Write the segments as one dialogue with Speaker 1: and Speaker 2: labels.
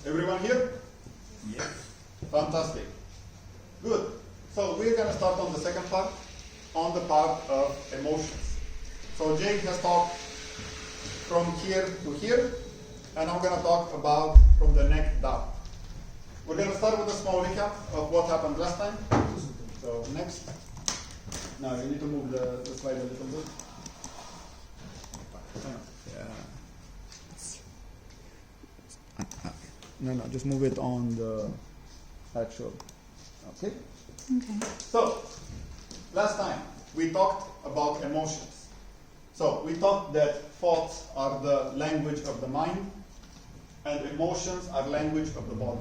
Speaker 1: Everyone here?
Speaker 2: Yes.
Speaker 1: Fantastic. Good. So we're going to start on the second part, on the part of emotions. So Jake has talked from here to here, and I'm going to talk about from the neck down. We're going to start with a small recap of what happened last time. So next. Now you need to move the slide a little bit. No, just move it on the actual. Okay?
Speaker 3: Okay.
Speaker 1: So, last time we talked about emotions. So, we thought that thoughts are the language of the mind and emotions are language of the body.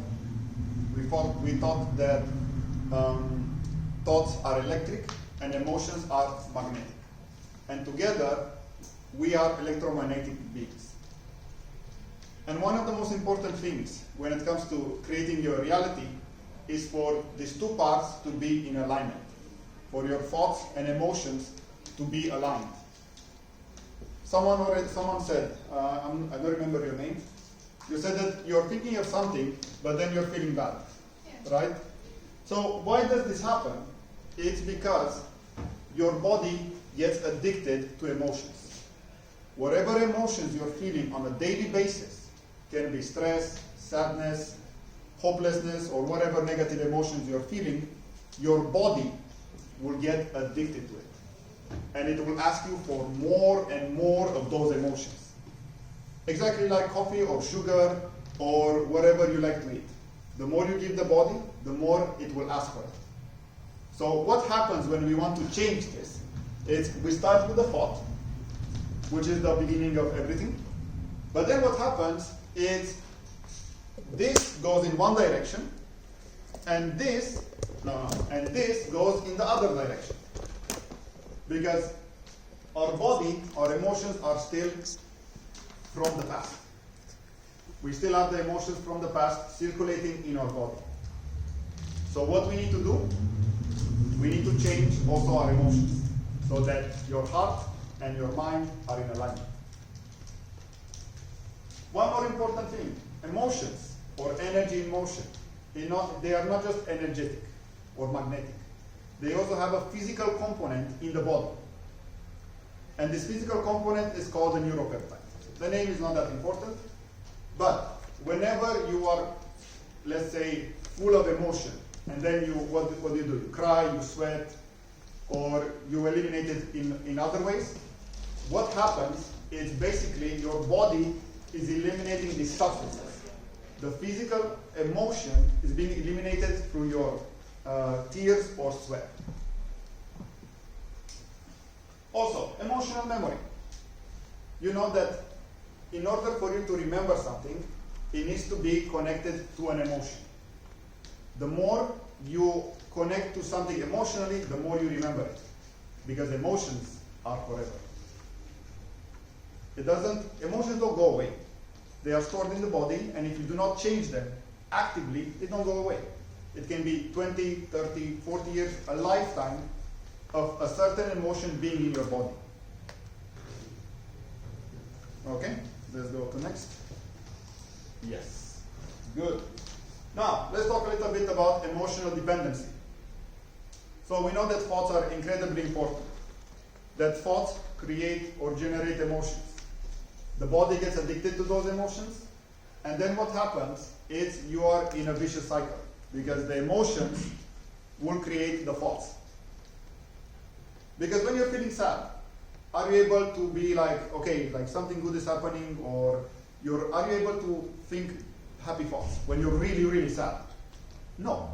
Speaker 1: We thought that thoughts are electric and emotions are magnetic. And together, we are electromagnetic beings. And one of the most important things when it comes to creating your reality is for these two parts to be in alignment, for your thoughts and emotions to be aligned. Someone said, I don't remember your name, you said that you're thinking of something, but then you're feeling bad, right? So why does this happen? It's because your body gets addicted to emotions. Whatever emotions you're feeling on a daily basis, can be stress, sadness, hopelessness, or whatever negative emotions you're feeling, your body will get addicted to it. And it will ask you for more and more of those emotions. Exactly like coffee or sugar or whatever you like to eat. The more you give the body, the more it will ask for it. So what happens when we want to change this? We start with a thought, which is the beginning of everything. But then what happens is this goes in one direction, and this goes in the other direction. Because our body, our emotions are still from the past. We still have the emotions from the past circulating in our body. So what we need to do, we need to change also our emotions so that your heart and your mind are in alignment. One more important thing, emotions or energy in motion, they are not just energetic or magnetic. They also have a physical component in the body. And this physical component is called a neuropeptide. The name is not that important, but whenever you are, let's say, full of emotion, and then what do? You cry, you sweat, or you eliminate it in other ways, what happens is basically your body is eliminating these substances. The physical emotion is being eliminated through your tears or sweat. Also, emotional memory. You know that in order for you to remember something, it needs to be connected to an emotion. The more you connect to something emotionally, the more you remember it. Because emotions are forever. Emotions don't go away. They are stored in the body, and if you do not change them actively, they don't go away. It can be 20, 30, 40 years, a lifetime of a certain emotion being in your body. Okay, let's go to next. Yes, good. Now, let's talk a little bit about emotional dependency. So we know that thoughts are incredibly important. That thoughts create or generate emotions. The body gets addicted to those emotions, and then what happens is you are in a vicious cycle because the emotions will create the thoughts. Because when you're feeling sad, are you able to be like, okay, like something good is happening, or are you able to think happy thoughts when you're really, really sad? No.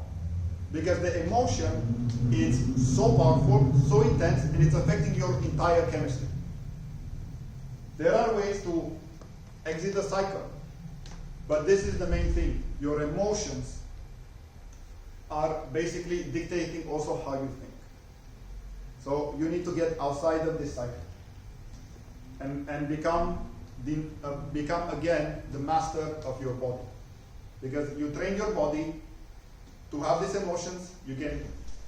Speaker 1: Because the emotion is so powerful, so intense, and it's affecting your entire chemistry. There are ways to exit the cycle, but this is the main thing. Your emotions are basically dictating also how you think. So you need to get outside of this cycle and become again the master of your body. Because you train your body to have these emotions, you can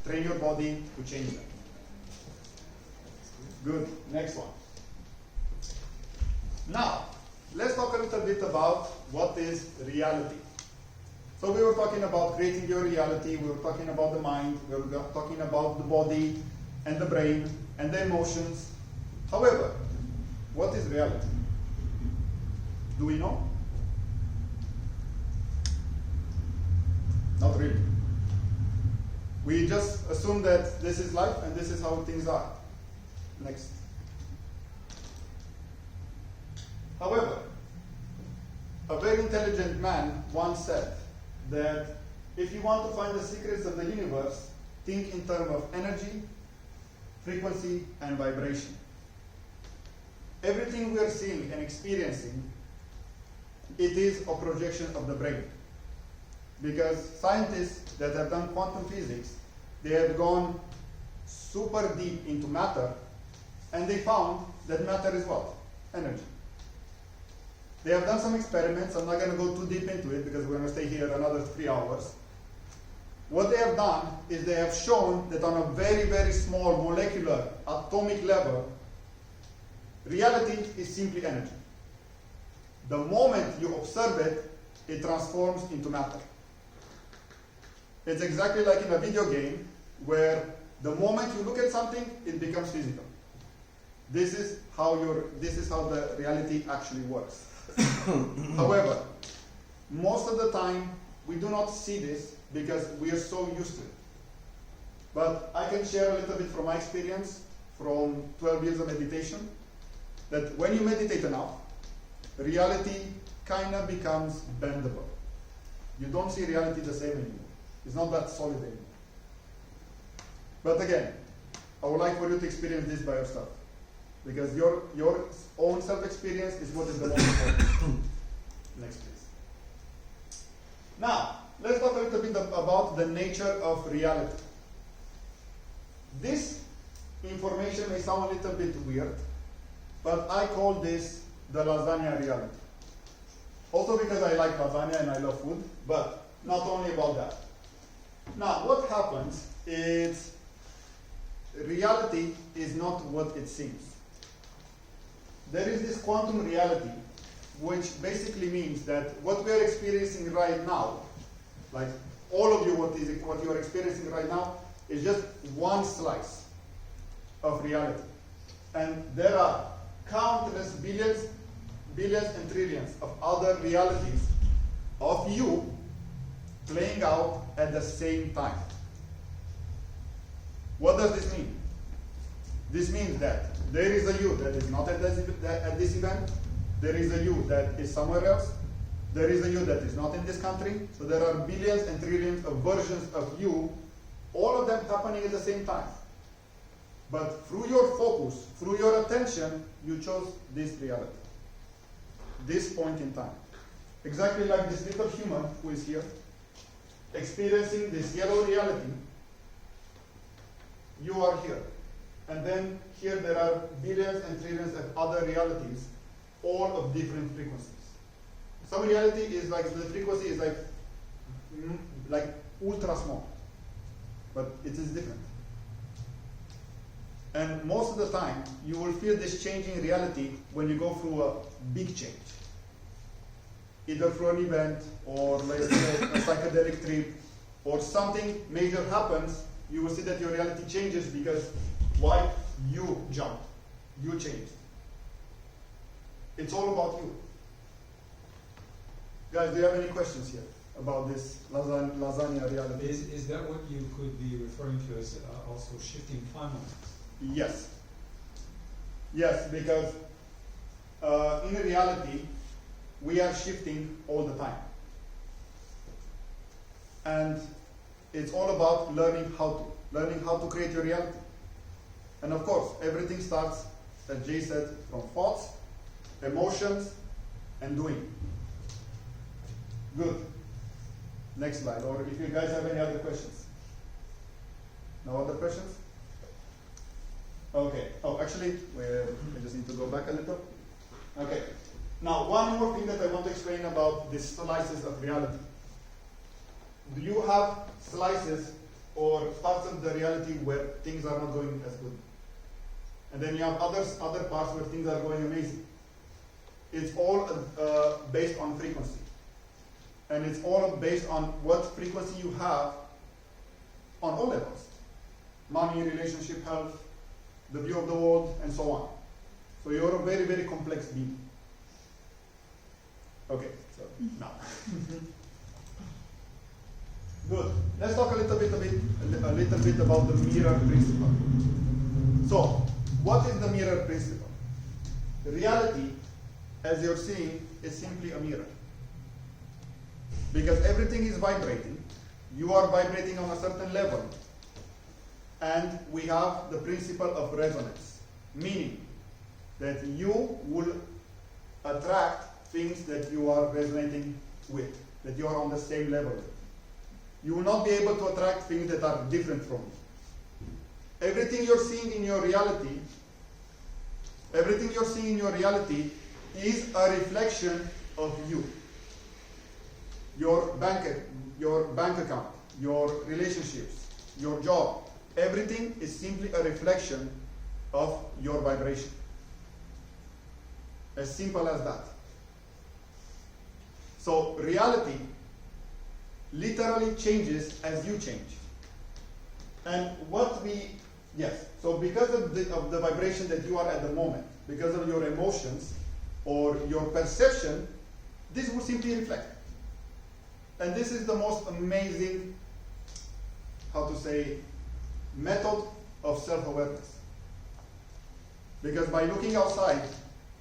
Speaker 1: train your body to change them. Good, next one. Now, let's talk a little bit about what is reality. So we were talking about creating your reality, we were talking about the mind, we were talking about the body and the brain and the emotions. However, what is reality? Do we know? Not really. We just assume that this is life and this is how things are. Next. However, a very intelligent man once said that if you want to find the secrets of the universe, think in terms of energy, frequency, and vibration. Everything we are seeing and experiencing, it is a projection of the brain. Because scientists that have done quantum physics, they have gone super deep into matter, and they found that matter is what? Energy. They have done some experiments. I'm not going to go too deep into it because we're going to stay here another 3 hours. What they have done is they have shown that on a very, very small molecular, atomic level, reality is simply energy. The moment you observe it, it transforms into matter. It's exactly like in a video game where the moment you look at something, it becomes physical. This is how the reality actually works. However, most of the time we do not see this because we are so used to it. But I can share a little bit from my experience from 12 years of meditation, that when you meditate enough, reality kind of becomes bendable. You don't see reality the same anymore. It's not that solid anymore. But again, I would like for you to experience this by yourself. Because your own self-experience is what is the most important. Next, please. Now, let's talk a little bit about the nature of reality. This information may sound a little bit weird, but I call this the lasagna reality. Also because I like lasagna and I love food, but not only about that. Now, what happens is reality is not what it seems. There is this quantum reality, which basically means that what we are experiencing right now, like all of you, what you are experiencing right now, is just one slice of reality. And there are countless billions and trillions of other realities of you playing out at the same time. What does this mean? This means that there is a you that is not at this event, there is a you that is somewhere else, there is a you that is not in this country, so there are billions and trillions of versions of you, all of them happening at the same time. But through your focus, through your attention, you chose this reality, this point in time. Exactly like this little human who is here, experiencing this yellow reality, you are here. And then here there are billions and trillions of other realities, all of different frequencies. Some reality is like, the frequency is like ultra small, but it is different. And most of the time, you will feel this changing reality when you go through a big change. Either through an event, or let's say a psychedelic trip, or something major happens, you will see that your reality changes because why? You jumped. You changed. It's all about you. Guys, do you have any questions here about this lasagna reality?
Speaker 2: Is that what you could be referring to as also shifting timelines?
Speaker 1: Yes. Yes, because in reality, we are shifting all the time. And it's all about learning how to create your reality. And of course, everything starts, as Jay said, from thoughts, emotions, and doing. Good. Next slide. Or if you guys have any other questions. No other questions? Okay. Oh, actually, we just need to go back a little. Okay. Now, one more thing that I want to explain about these slices of reality. Do you have slices or parts of the reality where things are not going as good? And then you have other parts where things are going amazing. It's all based on frequency. And it's all based on what frequency you have on all levels. Money, relationship, health, the view of the world, and so on. So you're a very, very complex being. Okay, so now. Good. Let's talk a little bit about the mirror principle. So, what is the mirror principle? Reality, as you're seeing, is simply a mirror. Because everything is vibrating. You are vibrating on a certain level. And we have the principle of resonance. Meaning that you will attract things that you are resonating with, that you are on the same level with. You will not be able to attract things that are different from you. Everything you're seeing in your reality, is a reflection of you. Your bank account, your relationships, your job, everything is simply a reflection of your vibration. As simple as that. So reality literally changes as you change. And so because of the vibration that you are at the moment, because of your emotions or your perception, this will simply reflect. And this is the most amazing, method of self-awareness. Because by looking outside,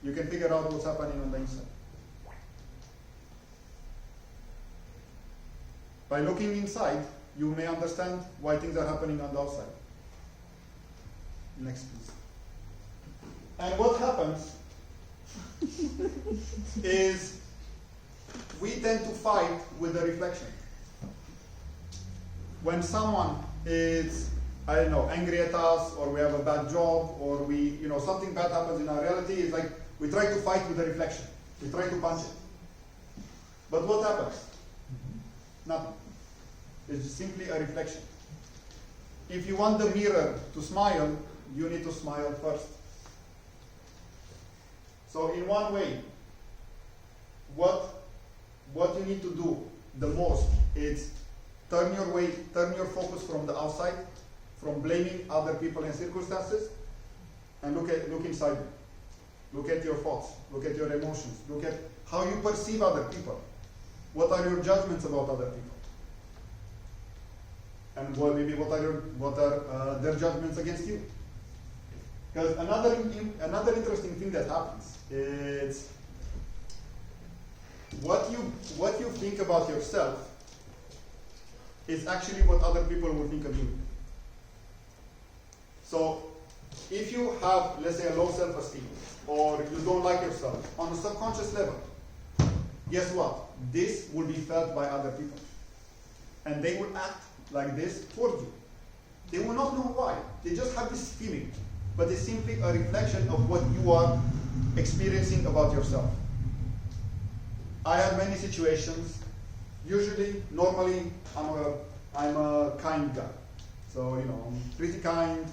Speaker 1: you can figure out what's happening on the inside. By looking inside, you may understand why things are happening on the outside. Next, please. And what happens is we tend to fight with the reflection. When someone is, angry at us, or we have a bad job, or something bad happens in our reality, it's like we try to fight with the reflection. We try to punch it. But what happens? Nothing. It's simply a reflection. If you want the mirror to smile, you need to smile first. So in one way, what you need to do the most is turn your focus from the outside, from blaming other people and circumstances, and look inside you. Look at your thoughts, look at your emotions, look at how you perceive other people. What are your judgments about other people? And what are their judgments against you? Because another interesting thing that happens is what you think about yourself is actually what other people will think of you. So if you have, let's say, a low self-esteem, or you don't like yourself on a subconscious level, guess what? This will be felt by other people. And they will act like this towards you. They will not know why. They just have this feeling. But it's simply a reflection of what you are experiencing about yourself. I have many situations. Normally, I'm a kind guy. So, I'm pretty kind.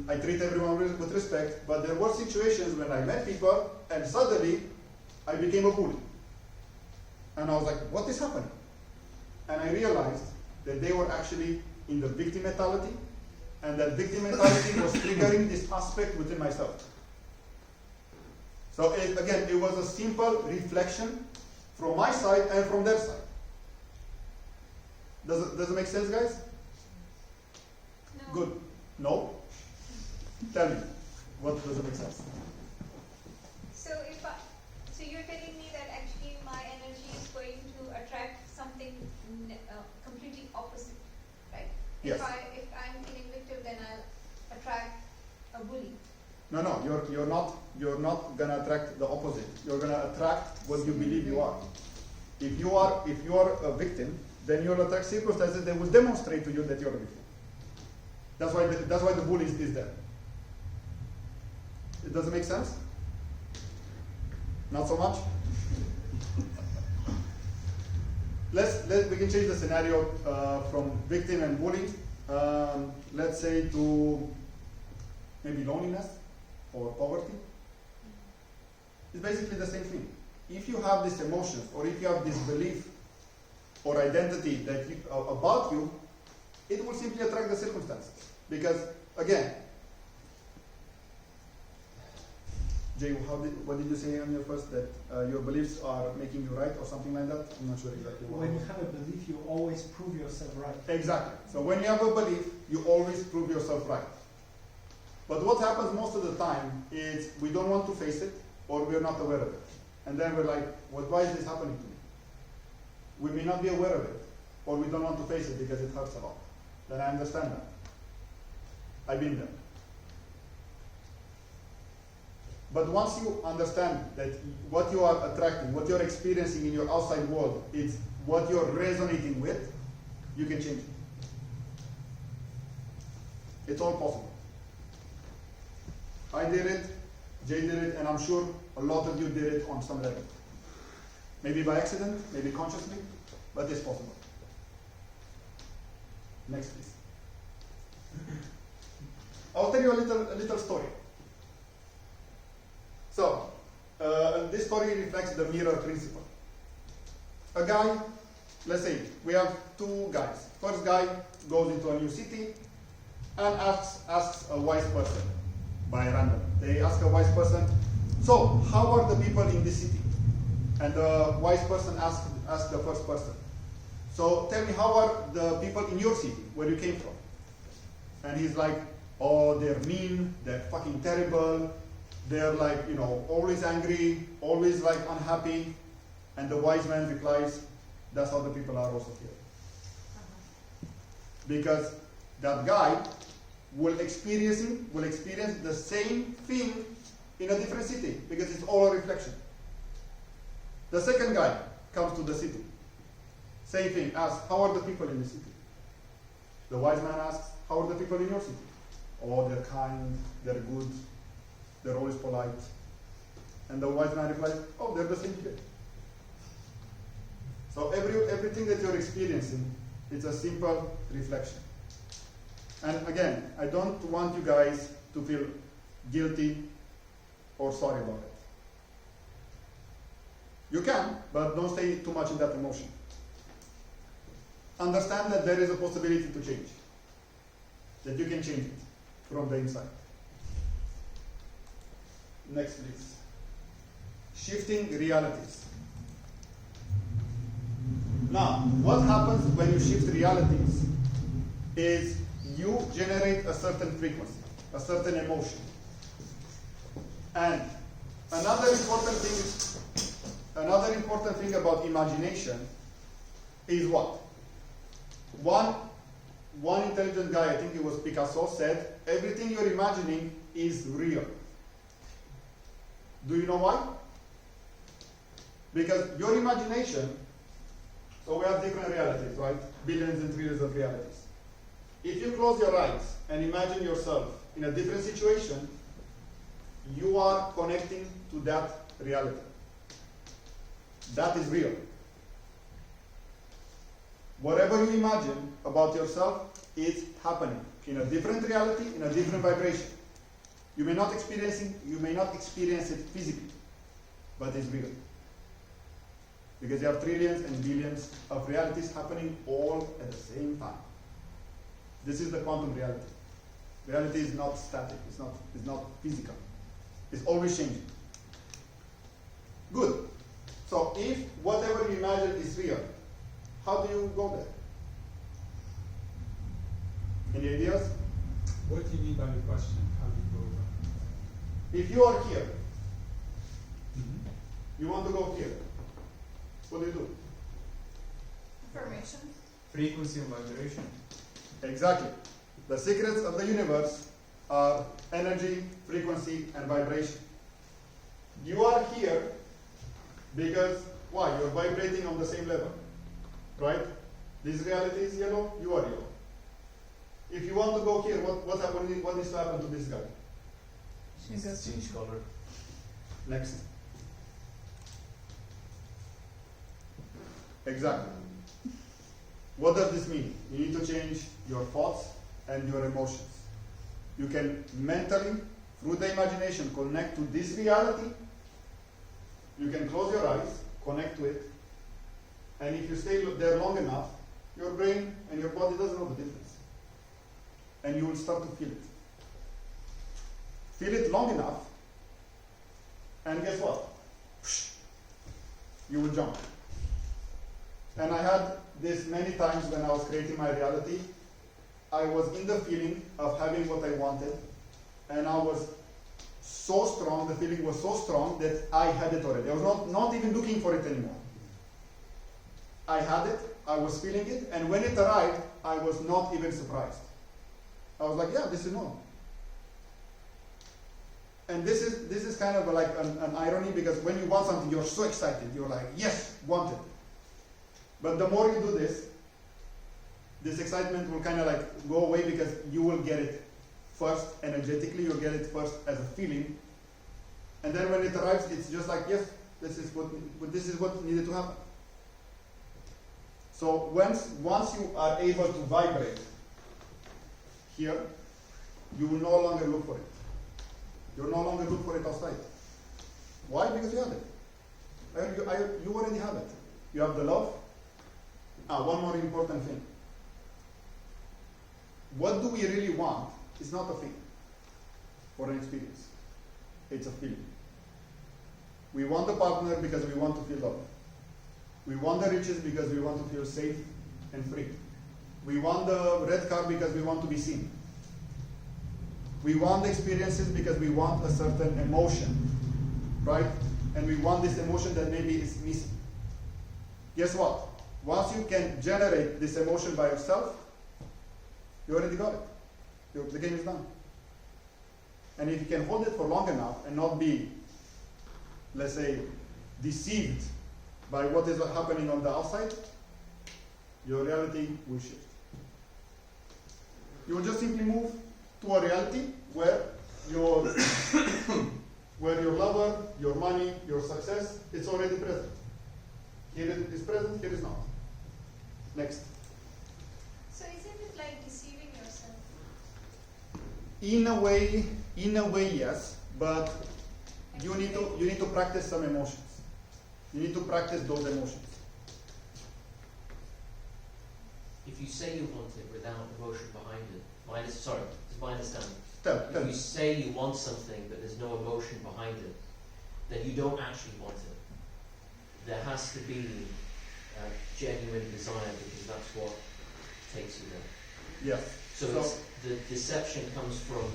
Speaker 1: I treat everyone with respect. But there were situations when I met people and suddenly I became a bully. And I was like, what is happening? And I realized that they were actually in the victim mentality, and that victim mentality was triggering this aspect within myself. So it was a simple reflection from my side and from their side. Does it make sense, guys?
Speaker 3: No.
Speaker 1: Good. No? Tell me, what doesn't make sense?
Speaker 3: So you're telling me that actually my energy is going to attract something completely opposite, right?
Speaker 1: Yes.
Speaker 3: If I'm feeling victim, then I'll attract a bully.
Speaker 1: No, you're not gonna attract the opposite. You're gonna attract what you believe you are. If you are a victim, then you'll attract circumstances that will demonstrate to you that you're a victim. That's why the bully is there. It doesn't make sense? Not so much? We can change the scenario from victim and bully, let's say, to maybe loneliness or poverty. It's basically the same thing. if you have these emotions, or if you have this belief or identity that about you, it will simply attract the circumstances. Because, again, Jay, what did you say on your first, that your beliefs are making you right, or something like that? I'm not sure exactly what.
Speaker 4: When you have a belief, you always prove yourself right.
Speaker 1: Exactly. So when you have a belief, you always prove yourself right. But what happens most of the time is we don't want to face it, or we're not aware of it. And then we're like, why is this happening to me? We may not be aware of it, or we don't want to face it because it hurts a lot. Then I understand that. I've been there. But once you understand that what you are attracting, what you're experiencing in your outside world, is what you're resonating with, you can change it. It's all possible. I did it, Jay did it, and I'm sure a lot of you did it on some level. Maybe by accident, maybe consciously, but it's possible. Next, please. I'll tell you a little story. So, this story reflects the mirror principle. A guy, let's say, we have two guys. First guy goes into a new city and asks a wise person by random. They ask a wise person, so how are the people in this city? And the wise person asks the first person, so tell me, how are the people in your city, where you came from? And he's like, oh, they're mean, they're fucking terrible, they're like, always angry, always like unhappy. And the wise man replies, that's how the people are also here. Because that guy will experience the same thing in a different city, because it's all a reflection. The second guy comes to the city. Same thing, asks, how are the people in the city? The wise man asks, how are the people in your city? Oh, they're kind, they're good, they're always polite. And the wise man replies, oh, they're the same here. So everything that you're experiencing, it's a simple reflection. And again, I don't want you guys to feel guilty or sorry about it. You can, but don't stay too much in that emotion. Understand that there is a possibility to change. That you can change it from the inside. Next, please. Shifting realities. Now, what happens when you shift realities is you generate a certain frequency, a certain emotion. And another important thing about imagination is what? One intelligent guy, I think it was Picasso, said, everything you're imagining is real. Do you know why? Because your imagination, so we have different realities, right? Billions and trillions of realities. If you close your eyes and imagine yourself in a different situation, you are connecting to that reality. That is real. Whatever you imagine about yourself is happening in a different reality, in a different vibration. You may not experience it physically, but it's real. Because you have trillions and billions of realities happening all at the same time. This is the quantum reality. Reality is not static, it's not physical. It's always changing. Good. So if whatever you imagine is real, how do you go there? Any ideas?
Speaker 2: What do you mean by the question? How do you go about it?
Speaker 1: If you are here, you want to go here, what do?
Speaker 5: Affirmation.
Speaker 6: Frequency and vibration.
Speaker 1: Exactly. The secrets of the universe are energy, frequency, and vibration. You are here because, why? You're vibrating on the same level, right? This reality is yellow, you are yellow. If you want to go here, what needs to happen to this guy?
Speaker 6: Change color.
Speaker 1: Next. Exactly. What does this mean? You need to change your thoughts and your emotions. You can mentally, through the imagination, connect to this reality. You can close your eyes, connect to it, and if you stay there long enough, your brain and your body doesn't know the difference. And you will start to feel it. Feel it long enough, and guess what? You will jump. And I had this many times when I was creating my reality. I was in the feeling of having what I wanted, and I was so strong, the feeling was so strong that I had it already. I was not even looking for it anymore. I had it, I was feeling it, and when it arrived, I was not even surprised. I was like, yeah, this is normal. And this is kind of like an irony, because when you want something, you're so excited. You're like, yes, want it. But the more you do this excitement will kind of like go away, because you will get it first energetically, you'll get it first as a feeling. And then when it arrives, it's just like, yes, this is what needed to happen. So once you are able to vibrate here, you will no longer look for it. You'll no longer look for it outside. Why? Because you have it. You already have it. You have the love. One more important thing. What do we really want is not a thing or an experience. It's a feeling. We want a partner because we want to feel love. We want the riches because we want to feel safe and free. We want the red car because we want to be seen. We want the experiences because we want a certain emotion, right? And we want this emotion that maybe is missing. Guess what? Once you can generate this emotion by yourself, you already got it. The game is done. And if you can hold it for long enough and not be, let's say, deceived by what is happening on the outside, your reality will shift. You will just simply move to a reality where your lover, your money, your success, it's already present. Here it is present, here is not. Next.
Speaker 3: So isn't it like deceiving yourself?
Speaker 1: In a way, yes, but you need to practice some emotions. You need to practice those emotions.
Speaker 5: If you say you want it without emotion behind it, this is my understanding.
Speaker 1: Tell
Speaker 5: If you
Speaker 1: me.
Speaker 5: say you want something but there's no emotion behind it, then you don't actually want it. There has to be a genuine desire, because that's what takes you there.
Speaker 1: Yes.
Speaker 5: So it's, the deception comes from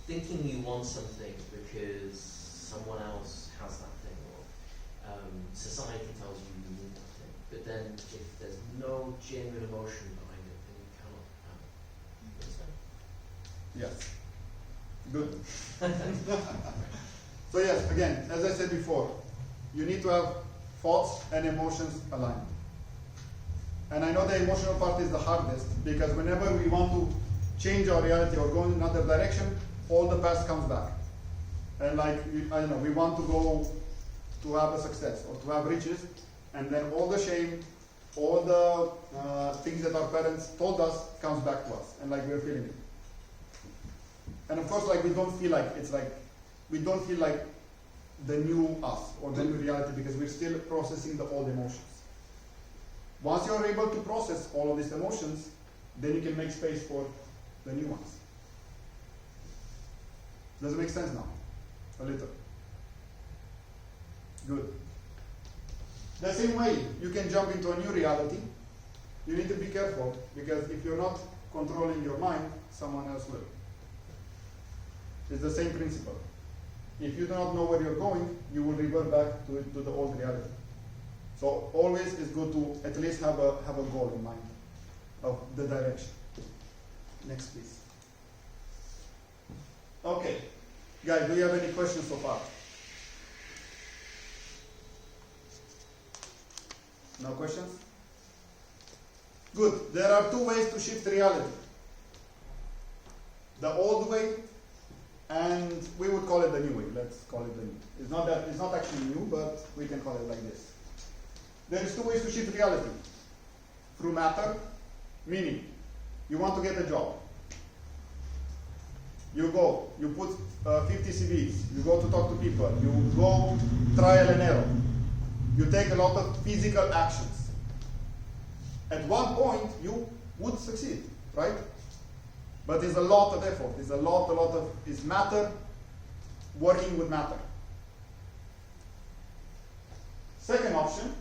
Speaker 5: thinking you want something because someone else has that thing, or society tells you you need that thing. But then if there's no genuine emotion behind it, then you cannot have it. You understand?
Speaker 1: Yes. Good. So yes, again, as I said before, you need to have thoughts and emotions aligned. And I know the emotional part is the hardest, because whenever we want to change our reality or go in another direction, all the past comes back. And like, I don't know, we want to go to have a success or to have riches, and then all the shame, all the things that our parents told us comes back to us, and like we're feeling it. And of course, like we don't feel like the new us or the new reality, because we're still processing the old emotions. Once you're able to process all of these emotions, then you can make space for the new ones. Does it make sense now? A little. Good. The same way you can jump into a new reality, you need to be careful, because if you're not controlling your mind, someone else will. It's the same principle. If you do not know where you're going, you will revert back to the old reality. So always it's good to at least have a goal in mind of the direction. Next, please. Okay. Guys, do you have any questions so far? No questions? Good. There are two ways to shift reality. The old way, and we would call it the new way. Let's call it the new. It's not actually new, but we can call it like this. There is two ways to shift reality. Through matter, meaning you want to get a job. You go, you put 50 CVs, you go to talk to people, you go trial and error. You take a lot of physical actions. At one point, you would succeed, right? But it's a lot of effort. It's it's matter working with matter. Second option,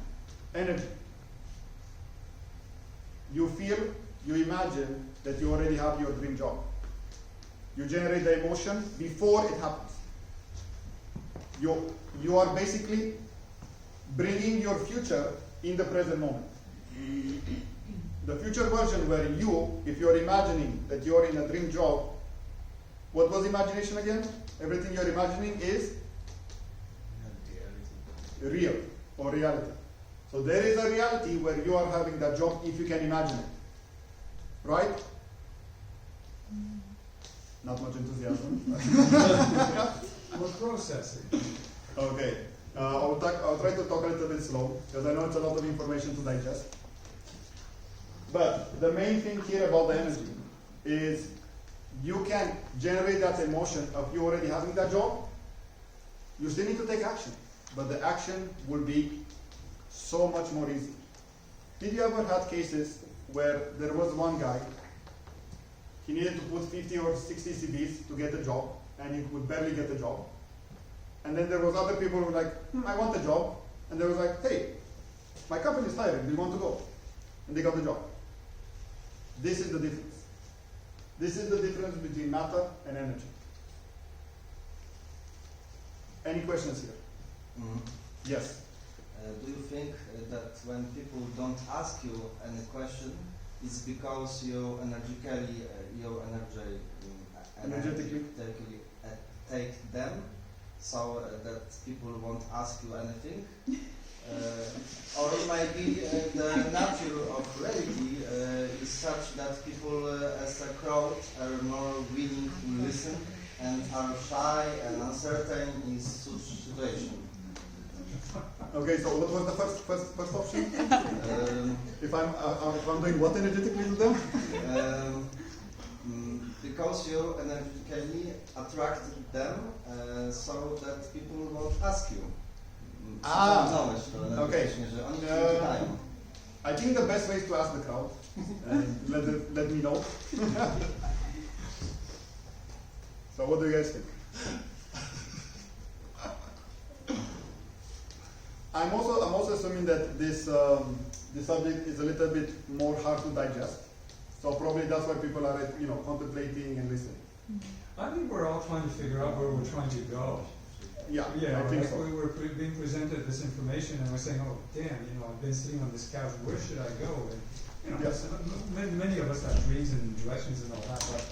Speaker 1: energy. You feel, you imagine that you already have your dream job. You generate the emotion before it happens. You are basically bringing your future in the present moment. The future version where you, if you're imagining that you're in a dream job, what was imagination again? Everything you're imagining is real or reality. So there is a reality where you are having that job if you can imagine it. Right? Not much enthusiasm.
Speaker 2: We're processing.
Speaker 1: Okay. I'll try to talk a little bit slow because I know it's a lot of information to digest. But the main thing here about the energy is you can generate that emotion of you already having that job. You still need to take action, but the action will be so much more easy. Did you ever had cases where there was one guy, he needed to put 50 or 60 CVs to get a job, and he could barely get a job. And then there was other people who were like, I want a job. And they was like, hey, my company is hiring, do you want to go? And they got the job. This is the difference. This is the difference between matter and energy. Any questions here?
Speaker 7: Mhm.
Speaker 1: Yes.
Speaker 7: Do you think that when people don't ask you any question, it's because you energetically take them, so that people won't ask you anything? Or maybe the nature of reality is such that people as a crowd are more willing to listen and are shy and uncertain in such situation.
Speaker 1: Okay, so what was the first option?
Speaker 7: Um,
Speaker 1: If I'm doing what energetically to them?
Speaker 7: Because you energetically attracted them, so that people won't ask you.
Speaker 1: Ah, okay.
Speaker 7: Że oni czytają.
Speaker 1: I think the best way is to ask the crowd and let me know. So what do you guys think? I'm also assuming that this subject is a little bit more hard to digest. So probably that's why people are contemplating and listening.
Speaker 2: I think we're all trying to figure out where we're trying to go.
Speaker 1: Yeah,
Speaker 2: Yeah,
Speaker 1: I think
Speaker 2: like
Speaker 1: so.
Speaker 2: we were being presented this information and we're saying, oh damn, I've been sitting on this couch, where should I go? And
Speaker 1: Yes.
Speaker 2: many of us have dreams and directions and all that, but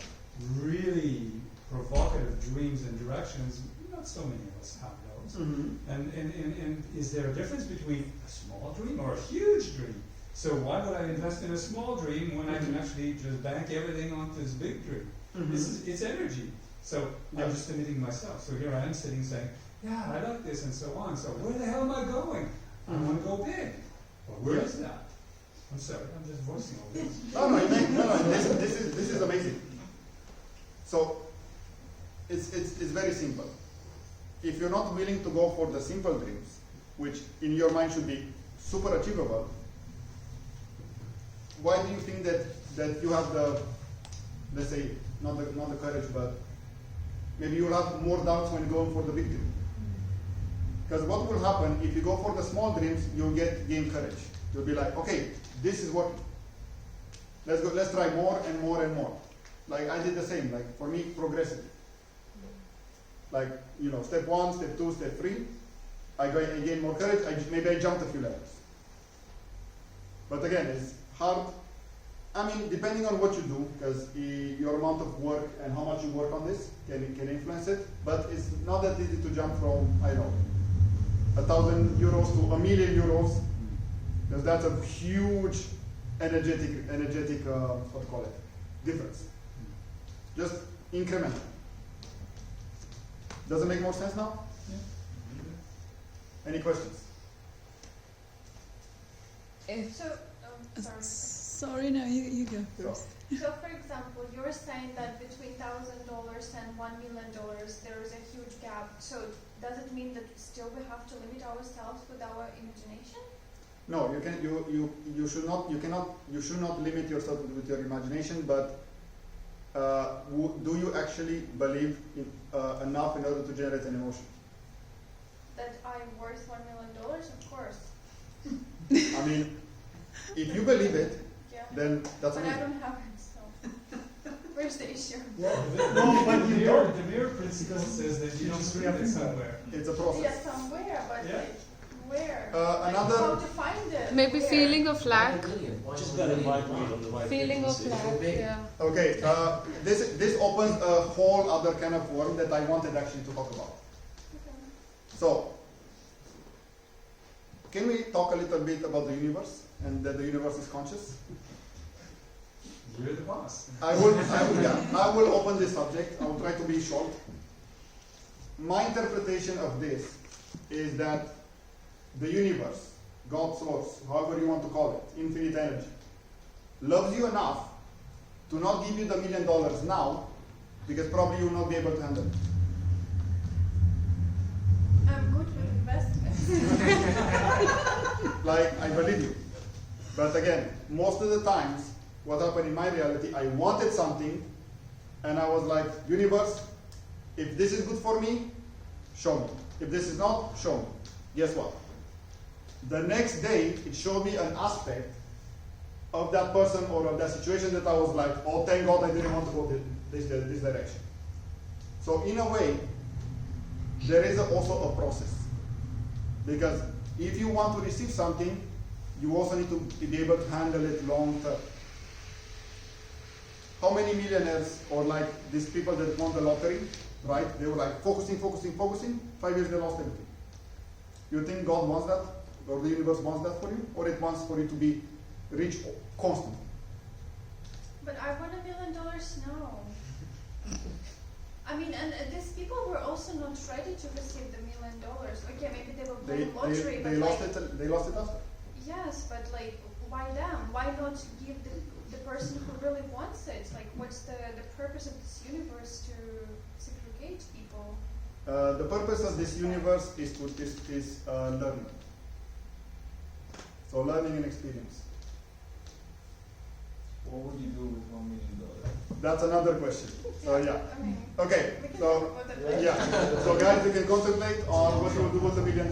Speaker 2: really provocative dreams and directions, not so many of us have those.
Speaker 1: Mhm.
Speaker 2: And is there a difference between a small dream or a huge dream? So why would I invest in a small dream when I can actually just bank everything onto this big dream?
Speaker 1: Mhm.
Speaker 2: It's energy. So
Speaker 1: Yeah.
Speaker 2: I'm just limiting myself. So here I am sitting saying, yeah, I like this and so on. So where the hell am I going? I want to go big. But where
Speaker 1: Yeah.
Speaker 2: is that? I'm sorry, I'm just voicing all this.
Speaker 1: This is amazing. So it's very simple. If you're not willing to go for the simple dreams, which in your mind should be super achievable, why do you think that you have the, let's say, not the courage, but maybe you'll have more doubts when going for the big dream? Because what will happen if you go for the small dreams, you'll gain courage. You'll be like, okay, this is working. Let's try more and more and more. Like I did the same, like for me, progressively. Like, step 1, step 2, step 3, I gain more courage, maybe I jumped a few levels. But again, it's hard. I mean, depending on what you do, because your amount of work and how much you work on this can influence it, but it's not that easy to jump from, I don't know, 1,000 euros to €1 million, because that's a huge energetic, what do you call it, difference. Just incremental. Does it make more sense now? Any questions?
Speaker 3: So, sorry.
Speaker 8: Sorry, no, you go first.
Speaker 9: So, for example, you're saying that between $1,000 and $1 million there is a huge gap. So, does it mean that still we have to limit ourselves with our imagination?
Speaker 1: No, you should not limit yourself with your imagination, but do you actually believe in, enough in order to generate an emotion?
Speaker 9: That I'm worth $1 million, of course.
Speaker 1: I mean, if you believe it,
Speaker 9: Yeah.
Speaker 1: then that's
Speaker 9: But I
Speaker 1: amazing.
Speaker 9: don't have it, so where's the issue?
Speaker 4: No, but you don't.
Speaker 2: The mirror principle says that you don't screen it somewhere.
Speaker 1: It's a
Speaker 9: Yeah,
Speaker 1: process.
Speaker 9: somewhere, but
Speaker 2: Yeah.
Speaker 9: like where?
Speaker 1: Another-
Speaker 9: How to find it?
Speaker 8: Maybe
Speaker 9: Where?
Speaker 8: feeling of lack.
Speaker 6: Just got a vibrate on the right
Speaker 8: Feeling of
Speaker 6: frequency.
Speaker 8: lack,
Speaker 5: big.
Speaker 8: yeah.
Speaker 1: Okay, this opens a whole other kind of world that I wanted actually to talk about.
Speaker 9: Okay.
Speaker 1: So, can we talk a little bit about the universe and that the universe is conscious?
Speaker 2: You're the boss.
Speaker 1: I will open this subject. I will try to be short. My interpretation of this is that the universe, God's source, however you want to call it, infinite energy, loves you enough to not give you the $1 million now, because probably you will not be able to handle it.
Speaker 9: I'm good with investments.
Speaker 1: Like, I believe you. But again, most of the times, what happened in my reality, I wanted something, and I was like, universe, if this is good for me, show me. If this is not, show me. Guess what? The next day, it showed me an aspect of that person or of that situation that I was like, oh, thank God I didn't want to go this direction. So in a way, there is also a process. Because if you want to receive something, you also need to be able to handle it long term. How many millionaires or like these people that won the lottery, right? They were like focusing. 5 years they lost everything. You think God wants that? Or the universe wants that for you? Or it wants for you to be rich constantly?
Speaker 9: But I want $1 million now. I mean, and these people were also not ready to receive the $1 million. Okay, maybe they were playing lottery, but
Speaker 1: they lost
Speaker 9: like,
Speaker 1: it. They lost it after.
Speaker 9: yes, but like, why them? Why not give the person who really wants it? Like, what's the purpose of this universe to segregate people?
Speaker 1: The purpose of this universe is learning. So learning and experience.
Speaker 6: What would you do with $1 million?
Speaker 1: That's another question. So yeah.
Speaker 9: I mean,
Speaker 1: Okay.
Speaker 9: we can
Speaker 1: So
Speaker 9: talk about that later.
Speaker 1: yeah. So guys, you can contemplate on what you will do with the $1 million.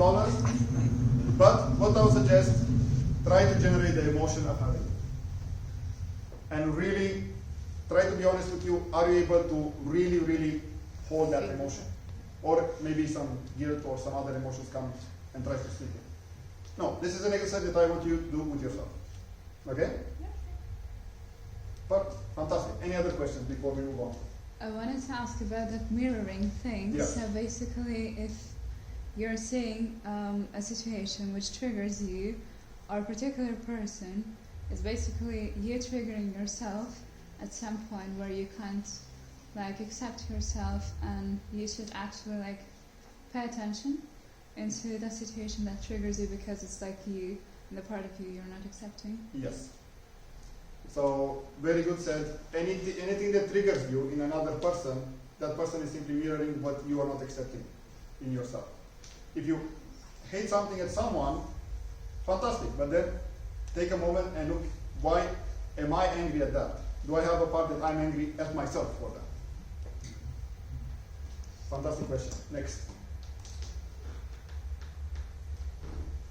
Speaker 1: But what I would suggest, try to generate the emotion of having it. And really try to be honest with you. Are you able to really hold that emotion? Or maybe some guilt or some other emotions come and try to sleep it. No, this is an exercise that I want you to do with yourself. Okay?
Speaker 9: Yeah,
Speaker 1: But fantastic. Any other questions before we move on?
Speaker 8: I wanted to ask about that mirroring thing.
Speaker 1: Yeah.
Speaker 8: So basically, if you're seeing a situation which triggers you, or a particular person, it's basically you triggering yourself at some point where you can't like accept yourself, and you should actually like pay attention into that situation that triggers you, because it's like you, the part of you you're not accepting.
Speaker 1: Yes. So, very good said. Anything that triggers you in another person, that person is simply mirroring what you are not accepting in yourself. If you hate something at someone, fantastic, but then take a moment and look, why am I angry at that? Do I have a part that I'm angry at myself for that? Fantastic question. Next.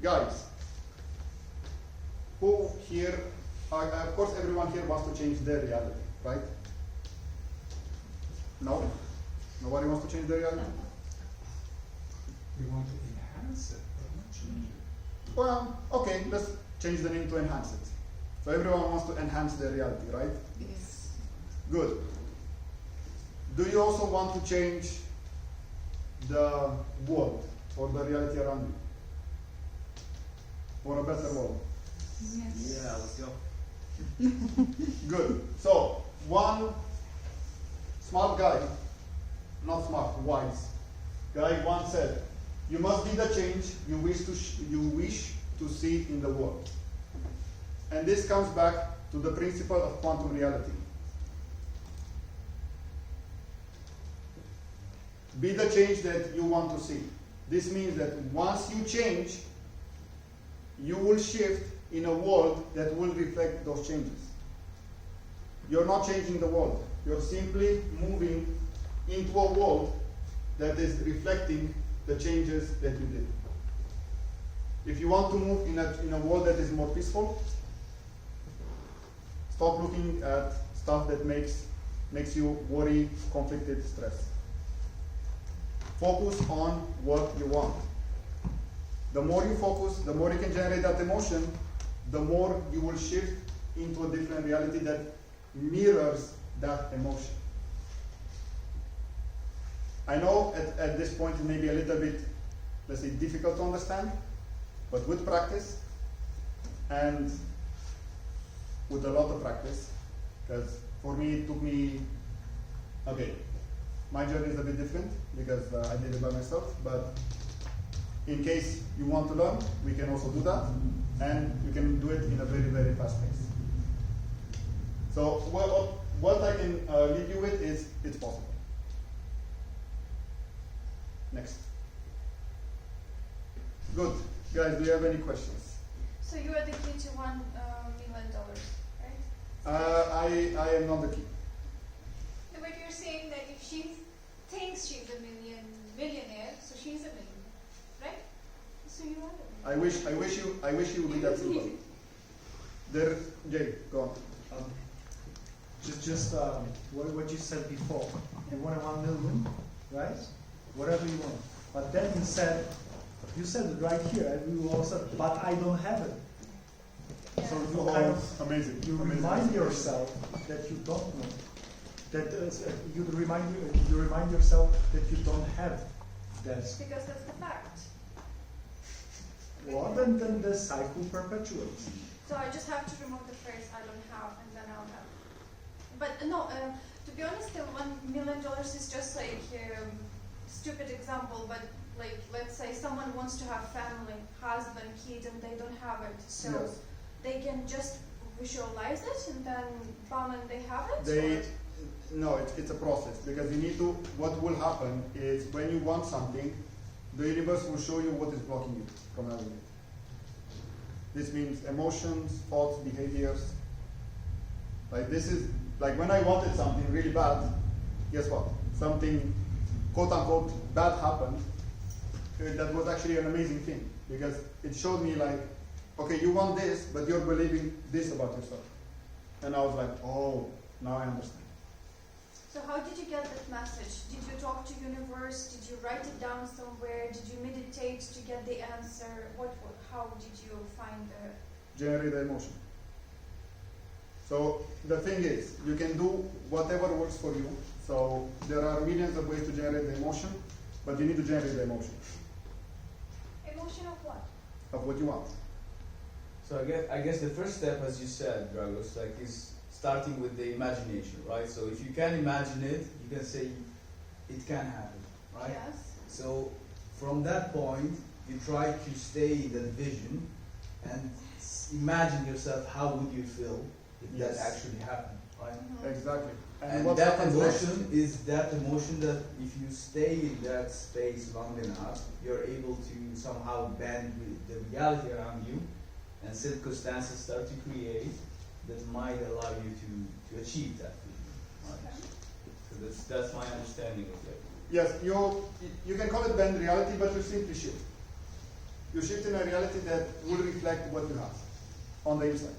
Speaker 1: Guys, who here, of course everyone here wants to change their reality, right? No? Nobody wants to change their reality?
Speaker 2: We want to enhance it, but not change it.
Speaker 1: Well, okay, let's change the name to enhance it. So everyone wants to enhance their reality, right?
Speaker 8: Yes.
Speaker 1: Good. Do you also want to change the world or the reality around you? For a better world?
Speaker 8: Yes.
Speaker 7: Yeah, let's go.
Speaker 1: Good. So, one smart guy, not smart, wise guy once said, you must be the change you wish to see in the world. And this comes back to the principle of quantum reality. Be the change that you want to see. This means that once you change, you will shift in a world that will reflect those changes. You're not changing the world. You're simply moving into a world that is reflecting the changes that you did. If you want to move in a world that is more peaceful, stop looking at stuff that makes you worry, conflicted, stress. Focus on what you want. The more you focus, the more you can generate that emotion, the more you will shift into a different reality that mirrors that emotion. I know at this point it may be a little bit, let's say, difficult to understand, but with practice and with a lot of practice, because for me it took me, okay, my journey is a bit different because I did it by myself, but in case you want to learn, we can also do that, and you can do it in a very, very fast pace. So what I can leave you with is it's possible. Next. Good. Guys, do you have any questions?
Speaker 9: So you are the key to $1 million, right?
Speaker 1: I am not the key.
Speaker 3: No, but you're saying that if she thinks she's a millionaire, so she's a millionaire, right? So you are a millionaire.
Speaker 1: I wish you would be that simple. There, Jay, go on.
Speaker 4: Just what you said before. You want 1 million, right? Whatever you want. But then you said it right here, and we all said, but I don't have it. So you kind of
Speaker 1: amazing.
Speaker 4: you remind yourself that you don't know. That you remind yourself that you don't have that.
Speaker 9: Because that's the fact.
Speaker 4: Well, then the cycle perpetuates.
Speaker 9: So I just have to remove the phrase I don't have, and then I'll have. But no, to be honest, the $1 million is just like stupid example. But like, let's say someone wants to have family, husband, kids, and they don't have it, so
Speaker 1: Yes.
Speaker 9: they can just visualize it, and then bam, and they have it.
Speaker 1: No, it's a process, because you need to, what will happen is when you want something, the universe will show you what is blocking you from having it. This means emotions, thoughts, behaviors. Like this is, like when I wanted something really bad, guess what? Something quote unquote bad happened. That was actually an amazing thing, because it showed me like, okay, you want this, but you're believing this about yourself. And I was like, oh, now I understand.
Speaker 9: So how did you get that message? Did you talk to universe? Did you write it down somewhere? Did you meditate to get the answer? How did you find the...
Speaker 1: Generate the emotion. So the thing is, you can do whatever works for you. So there are millions of ways to generate the emotion, but you need to generate the emotion
Speaker 3: Emotion of what?
Speaker 1: of what you want.
Speaker 6: So I guess the first step, as you said, Dragos, like is starting with the imagination, right? So if you can imagine it, you can say it can happen, right?
Speaker 9: Yes.
Speaker 6: So from that point, you try to stay in that vision and imagine yourself how would you feel if
Speaker 1: Yes.
Speaker 6: that actually happened, right?
Speaker 9: Mhm.
Speaker 1: Exactly.
Speaker 6: And
Speaker 1: what
Speaker 6: that
Speaker 1: happens next?
Speaker 6: emotion is that emotion that if you stay in that space long enough, you're able to somehow bend the reality around you, and circumstances start to create that might allow you to achieve that vision. Right? So that's my understanding of it.
Speaker 1: Yes, you can call it bend reality, but you simply shift. You shift in a reality that will reflect what you have on the inside.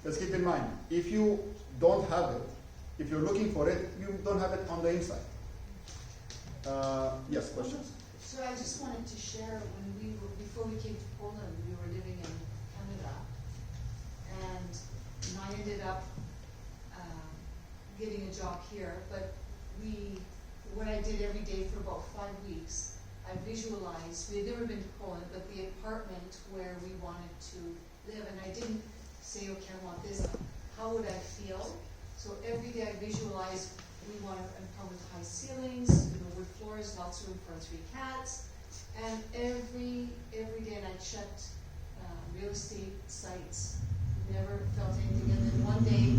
Speaker 1: Let's keep in mind, if you don't have it, if you're looking for it, you don't have it on the inside. Yes, questions?
Speaker 10: So I just wanted to share before we came to Poland, we were living in Canada, and I ended up getting a job here, but what I did every day for about 5 weeks, I visualized, we had never been to Poland, but the apartment where we wanted to live, and I didn't say, okay, I want this, how would I feel? So every day I visualized, we want an apartment with high ceilings, wood floors, lots of room for 3 cats, and every day, and I checked real estate sites, never felt anything, and then one day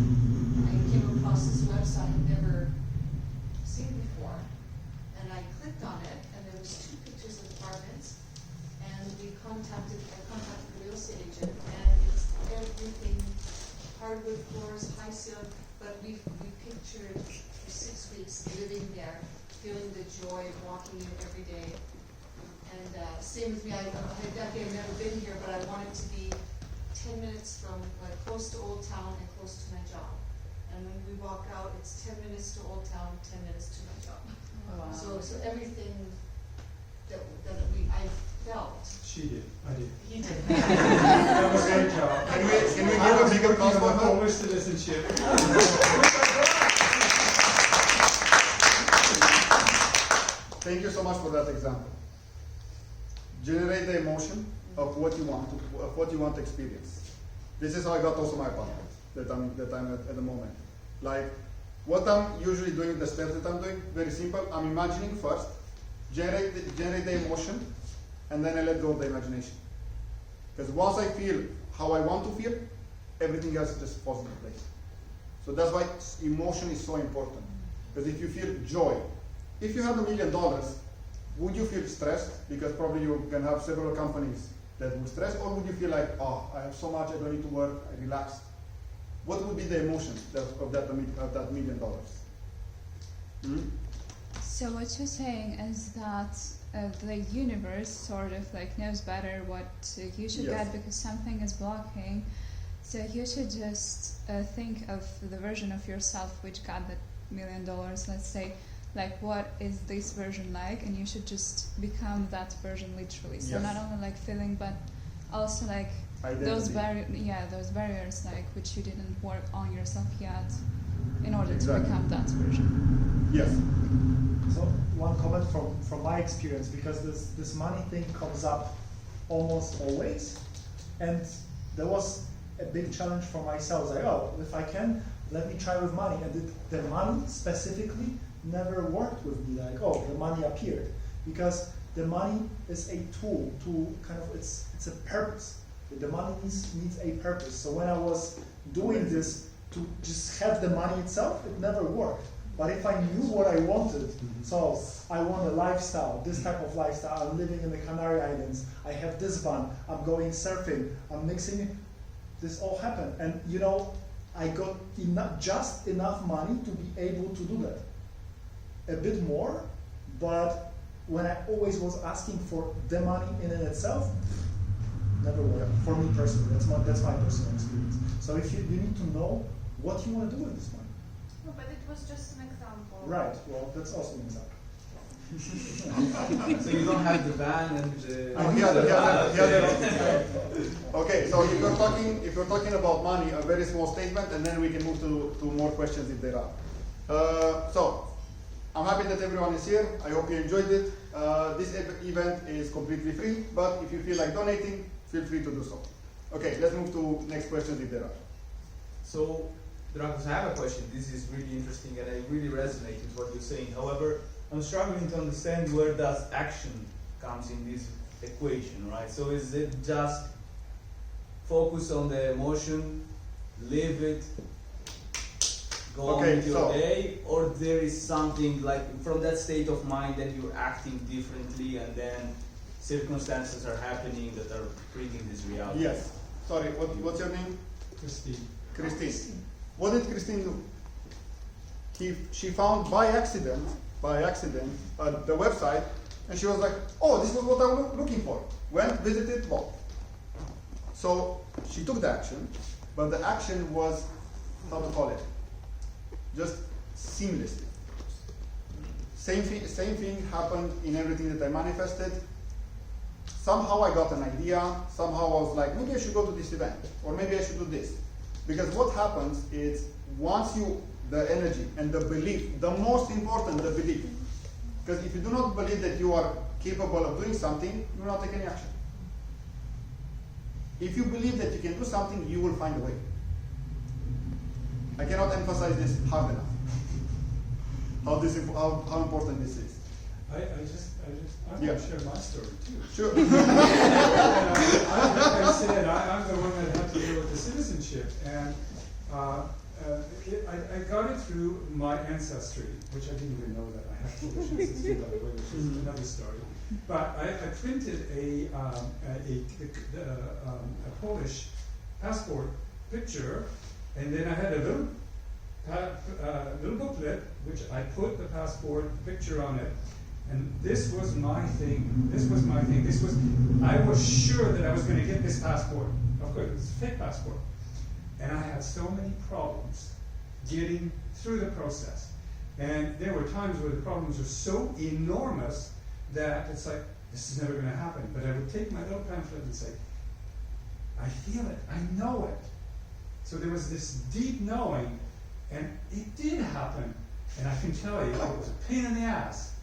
Speaker 10: I came across this website I'd never seen before, and I clicked on it, and there was 2 pictures of apartments, and I contacted the real estate agent, and it's everything, hardwood floors, high ceiling, but we pictured for 6 weeks living there, feeling the joy of walking in every day. And same with me, I've never been here, but I wanted to be 10 minutes from, like, close to Old Town and close to my job. And when we walk out, it's 10 minutes to Old Town, 10 minutes to my job.
Speaker 8: Wow.
Speaker 10: So everything that I felt,
Speaker 2: She did, I did.
Speaker 10: he did.
Speaker 2: That was a great job.
Speaker 1: Can we give a big applause for her?
Speaker 2: Polish citizenship.
Speaker 1: Thank you so much for that example. Generate the emotion of what you want to experience. This is how I got also my apartment that I'm at the moment. Like, what I'm usually doing, the steps that I'm doing, very simple. I'm imagining first, generate the emotion, and then I let go of the imagination. Because once I feel how I want to feel, everything else just falls into place. So that's why emotion is so important. Because if you feel joy, if you had $1 million, would you feel stressed? Because probably you can have several companies that will stress, or would you feel like, oh, I have so much, I don't need to work, I relax? What would be the emotion of that $1 million?
Speaker 8: So what you're saying is that the universe sort of like knows better what you should
Speaker 1: Yes.
Speaker 8: get because something is blocking. So you should just think of the version of yourself which got that $1 million, let's say, like what is this version like, and you should just become that version literally. So
Speaker 1: Yes.
Speaker 8: not only like feeling, but also like those
Speaker 1: Identity.
Speaker 8: those barriers like which you didn't work on yourself yet in order
Speaker 1: Exactly.
Speaker 8: to become that version.
Speaker 1: Yes.
Speaker 4: So one comment from my experience, because this money thing comes up almost always, and there was a big challenge for myself. Like, oh, if I can, let me try with money, and the money specifically never worked with me. Like, oh, the money appeared, because the money is a tool to kind of it's a purpose. The money needs a purpose. So when I was doing this to just have the money itself, it never worked. But if I knew what I wanted, so I want a lifestyle, this type of lifestyle, I'm living in the Canary Islands, I have this van, I'm going surfing, I'm mixing it, this all happened. And you know, I got just enough money to be able to do that. A bit more, but when I always was asking for the money in and itself, never worked. For me personally, that's my personal experience. So if you need to know what you want to do with this money.
Speaker 9: No, but it was just an example.
Speaker 4: Right, well, that's also an example.
Speaker 6: So you don't have the van and the.
Speaker 1: Oh, okay, so if you're talking about money, a very small statement, and then we can move to more questions if there are. So I'm happy that everyone is here. I hope you enjoyed it. This event is completely free, but if you feel like donating, feel free to do so. Okay, let's move to next questions if there are.
Speaker 6: So, Dragos, I have a question. This is really interesting and I really resonate with what you're saying. However, I'm struggling to understand where does action comes in this equation, right? So is it just focus on the emotion, live it, go on with your day, or there is something like from that state of mind that you're acting differently and then circumstances are happening that are bringing this reality?
Speaker 1: Yes. Sorry, what's your name? Christine. What did Christine do? She found by accident the website, and she was like, oh, this was what I was looking for. Went, visited, bought. So she took the action, but the action was, how to call it, just seamlessly. Same thing happened in everything that I manifested. Somehow I got an idea, somehow I was like, maybe I should go to this event, or maybe I should do this. Because what happens is, once the energy and the belief, the most important, the belief. Because if you do not believe that you are capable of doing something, you will not take any action. If you believe that you can do something, you will find a way. I cannot emphasize this hard enough. How important this is.
Speaker 2: I
Speaker 1: Yeah.
Speaker 2: want to share my story too.
Speaker 1: Sure.
Speaker 2: Like I said, I got it through my ancestry, which I didn't even know that I have Polish ancestry, by the way, which is another story. But I printed a Polish passport picture, and then I had a little booklet which I put the passport picture on it. And this was my thing. This was my thing. I was sure that I was going to get this passport. Of course, it was a fake passport. And I had so many problems getting through the process. And there were times where the problems were so enormous that it's like, this is never going to happen. But I would take my little pamphlet and say, I feel it. I know it. So there was this deep knowing, and it did happen. And I can tell you, it was a pain in the ass.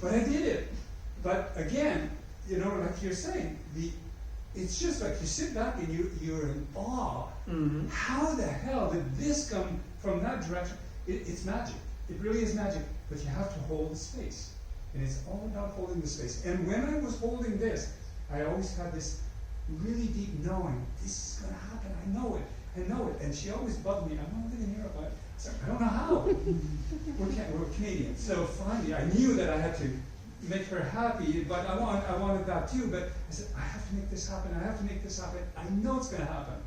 Speaker 2: But I did it. But again, you know, like you're saying, it's just like you sit back and you're in awe.
Speaker 4: Mm-hmm.
Speaker 2: How the hell did this come from that direction? It's magic. It really is magic. But you have to hold the space. And it's all about holding the space. And when I was holding this, I always had this really deep knowing, this is going to happen. I know it. And she always bugged me. I'm not living here, but I don't know how. We're Canadian. So finally, I knew that I had to make her happy, but I wanted that too. But I said, I have to make this happen. I have to make this happen. I know it's going to happen.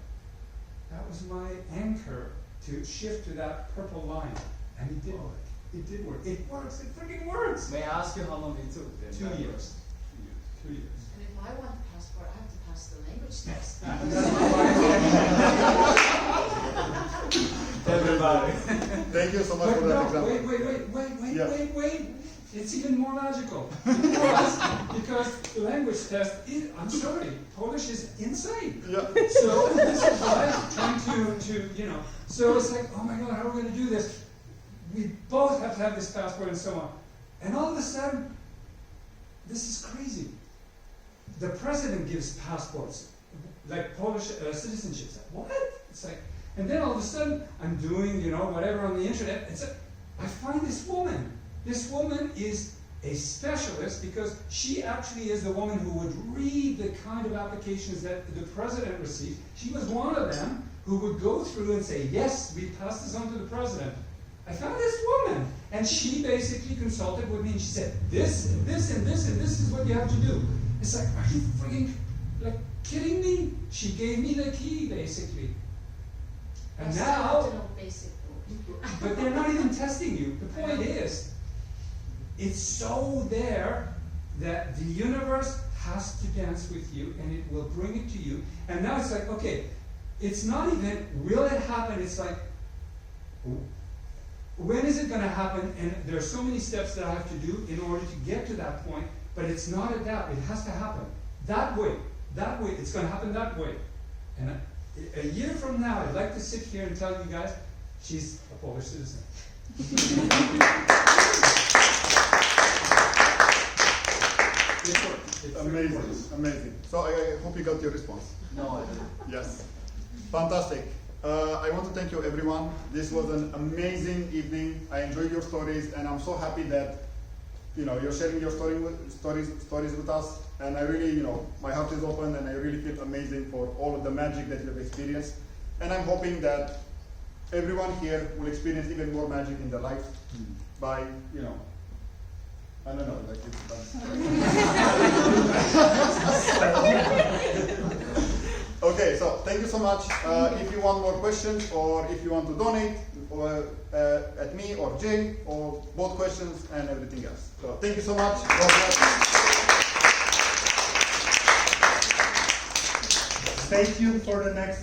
Speaker 2: That was my anchor to shift to that purple line. And it did work. It did work. It works. It freaking works.
Speaker 6: May I ask you how long it took? Then?
Speaker 2: 2 years. 2 years.
Speaker 10: And if I want the passport, I have to pass the language test.
Speaker 6: Everybody.
Speaker 1: Thank you so much
Speaker 2: But
Speaker 1: for that
Speaker 2: no,
Speaker 1: example.
Speaker 2: wait. It's even more magical. Because the language test is, I'm sorry, Polish is insane.
Speaker 1: Yeah.
Speaker 2: So this is why I'm trying to, you know, so it's like, oh my God, how are we going to do this? We both have to have this passport and so on. And all of a sudden, this is crazy. The president gives passports, like Polish citizenships. What? It's like, and then all of a sudden, I'm doing, you know, whatever on the internet. It's I find this woman. This woman is a specialist because she actually is the woman who would read the kind of applications that the president received. She was one of them who would go through and say, yes, we passed this on to the president. I found this woman, and she basically consulted with me, and she said, this, and this, and this, and this is what you have to do. It's like, are you freaking, like, kidding me? She gave me the key, basically. And
Speaker 10: I still have
Speaker 2: now,
Speaker 10: to know basic rules.
Speaker 2: but they're not even testing you. The point is, it's so there that the universe has to dance with you, and it will bring it to you. And now it's like, okay, it's not even, will it happen? It's like, when is it going to happen? And there are so many steps that I have to do in order to get to that point, but it's not a doubt. It has to happen. That way. It's going to happen that way. And a year from now, I'd like to sit here and tell you guys, she's a Polish citizen. It's
Speaker 1: Amazing. So I hope you got your response.
Speaker 6: No, I didn't.
Speaker 1: Yes. Fantastic. I want to thank you, everyone. This was an amazing evening. I enjoyed your stories, and I'm so happy that you're sharing your stories with us. And I really, my heart is open, and I really feel amazing for all of the magic that you've experienced. And I'm hoping that everyone here will experience even more magic in their life by, I don't know, like it's Okay, so thank you so much. If you want more questions, or if you want to donate, or at me or Jay, or both questions and everything else. So thank you so much. God bless.
Speaker 4: Stay tuned for the next